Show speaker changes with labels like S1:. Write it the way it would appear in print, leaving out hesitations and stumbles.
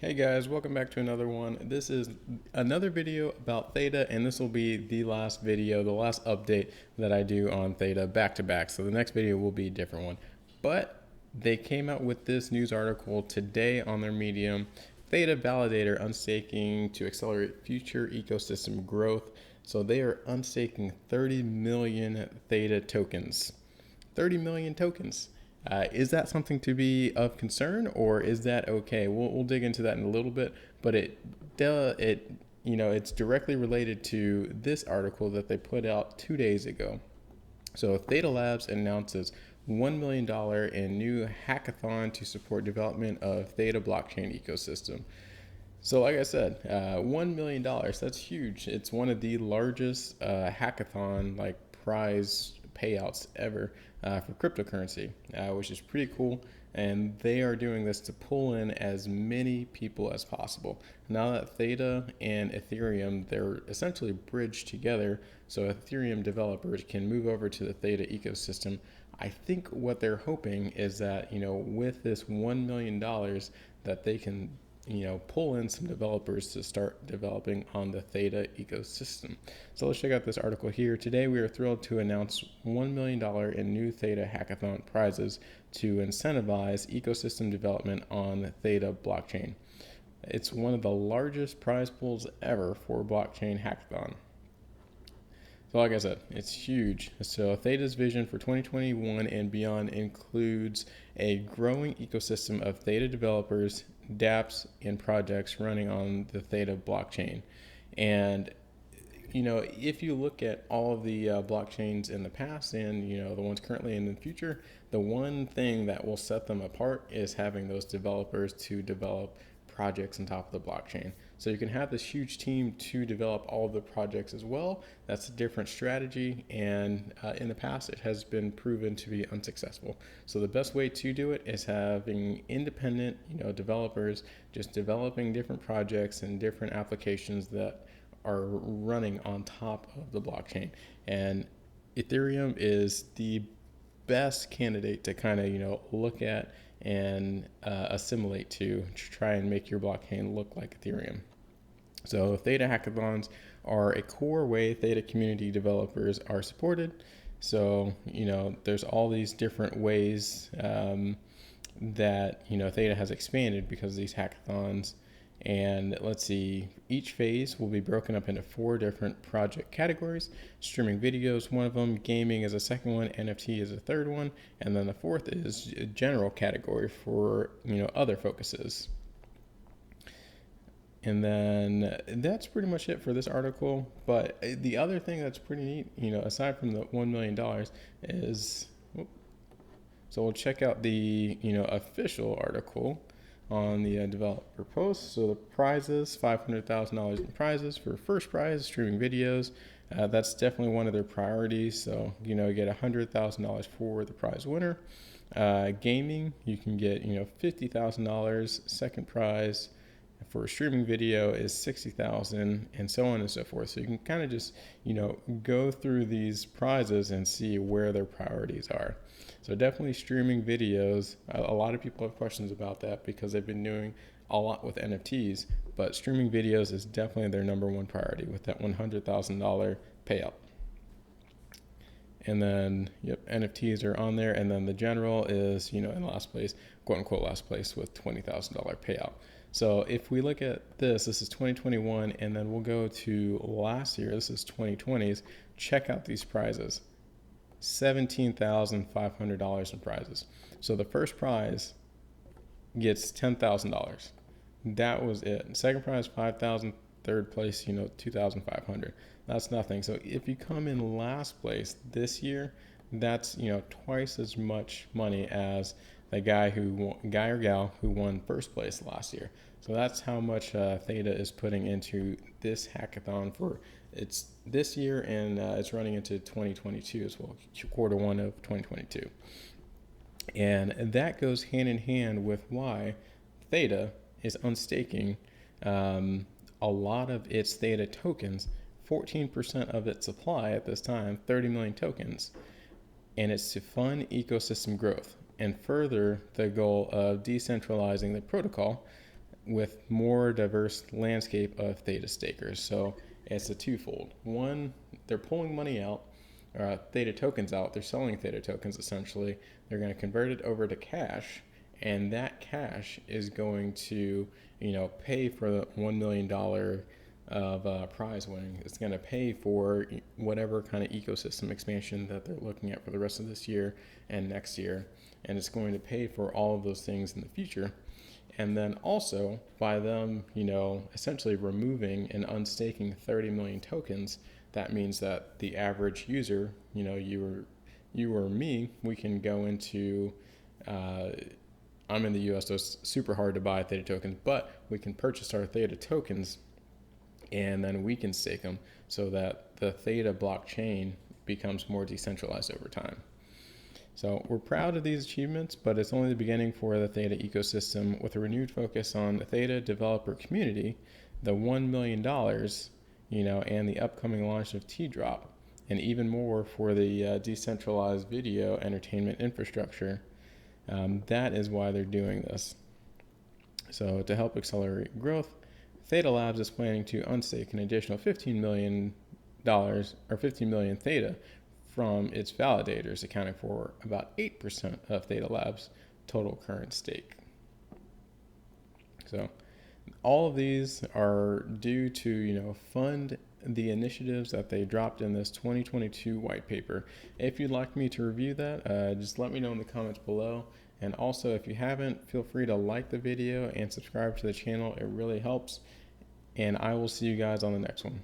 S1: Hey guys, welcome back to another one. This is another video about Theta, and this will be the last video, the last update that I do on Theta back to back. So the next video will be a different one. But they came out with this news article today on their Medium. Theta validator unstaking to accelerate future ecosystem growth. So they are unstaking 30 million Theta tokens. 30 million tokens. Is that something to be of concern, or is that okay? We'll dig into that in a little bit, but it's directly related to this article that they put out 2 days ago. So Theta Labs announces $1 million in new hackathon to support development of Theta blockchain ecosystem. So like I said, $1 million, that's huge. It's one of the largest hackathon prize payouts ever for cryptocurrency, which is pretty cool. And they are doing this to pull in as many people as possible. Now that Theta and Ethereum, they're essentially bridged together, so Ethereum developers can move over to the Theta ecosystem. I think what they're hoping is that, with this $1 million that they can pull in some developers to start developing on the Theta ecosystem. So let's check out this article here. Today we are thrilled to announce $1 million in new Theta Hackathon prizes to incentivize ecosystem development on Theta blockchain. It's one of the largest prize pools ever for blockchain hackathon. So like I said, it's huge. So Theta's vision for 2021 and beyond includes a growing ecosystem of Theta developers, dApps, and projects running on the Theta blockchain. And if you look at all of the blockchains in the past and the ones currently in the future, the one thing that will set them apart is having those developers to develop projects on top of the blockchain. So you can have this huge team to develop all of the projects as well. That's a different strategy, and in the past it has been proven to be unsuccessful. So the best way to do it is having independent developers just developing different projects and different applications that are running on top of the blockchain. And Ethereum is the best candidate to kind of look at and assimilate to try and make your blockchain look like Ethereum. So Theta hackathons are a core way Theta community developers are supported. So there's all these different ways that Theta has expanded because of these hackathons. And let's see, each phase will be broken up into 4 different project categories. Streaming videos, one of them, gaming is a second one, NFT is a third one, and then the fourth is a general category for other focuses. And then that's pretty much it for this article. But the other thing that's pretty neat, aside from the $1 million is, so we'll check out the official article on the developer post. So the prizes, $500,000 in prizes for first prize, streaming videos. That's definitely one of their priorities. So, you get $100,000 for the prize winner. Gaming, you can get, $50,000. Second prize for a streaming video is $60,000, and so on and so forth. So you can kind of just, go through these prizes and see where their priorities are. So definitely streaming videos. A lot of people have questions about that because they've been doing a lot with NFTs, but streaming videos is definitely their number one priority with that $100,000 payout. And then, NFTs are on there. And then the general is, in last place, quote unquote last place with $20,000 payout. So if we look at this is 2021, and then we'll go to last year, this is 2020's, check out these prizes. $17,500 in prizes. So the first prize gets $10,000. That was it. Second prize, $5,000. Third place, $2,500. That's nothing. So if you come in last place this year, that's twice as much money as the guy or gal who won first place last year. So that's how much Theta is putting into this hackathon for it's this year, and it's running into 2022 as well, Q1 of 2022. And that goes hand in hand with why Theta is unstaking a lot of its Theta tokens, 14% of its supply at this time, 30 million tokens, and it's to fund ecosystem growth and further the goal of decentralizing the protocol with more diverse landscape of Theta stakers. So it's a twofold. One, they're pulling money out, Theta tokens out. They're selling Theta tokens essentially. They're going to convert it over to cash, and that cash is going to, pay for the $1 million of prize winning. It's going to pay for whatever kind of ecosystem expansion that they're looking at for the rest of this year and next year, and it's going to pay for all of those things in the future. And then also by them, essentially removing and unstaking 30 million tokens, that means that the average user, you or me, we can go into, I'm in the US, so it's super hard to buy Theta tokens, but we can purchase our Theta tokens and then we can stake them so that the Theta blockchain becomes more decentralized over time. So we're proud of these achievements, but it's only the beginning for the Theta ecosystem. With a renewed focus on the Theta developer community, the $1 million, and the upcoming launch of T-Drop, and even more for the decentralized video entertainment infrastructure. That is why they're doing this. So to help accelerate growth, Theta Labs is planning to unstake an additional $15 million or 15 million Theta from its validators, accounting for about 8% of Theta Labs' total current stake. So all of these are due to, fund the initiatives that they dropped in this 2022 white paper. If you'd like me to review that, just let me know in the comments below. And also, if you haven't, feel free to like the video and subscribe to the channel. It really helps. And I will see you guys on the next one.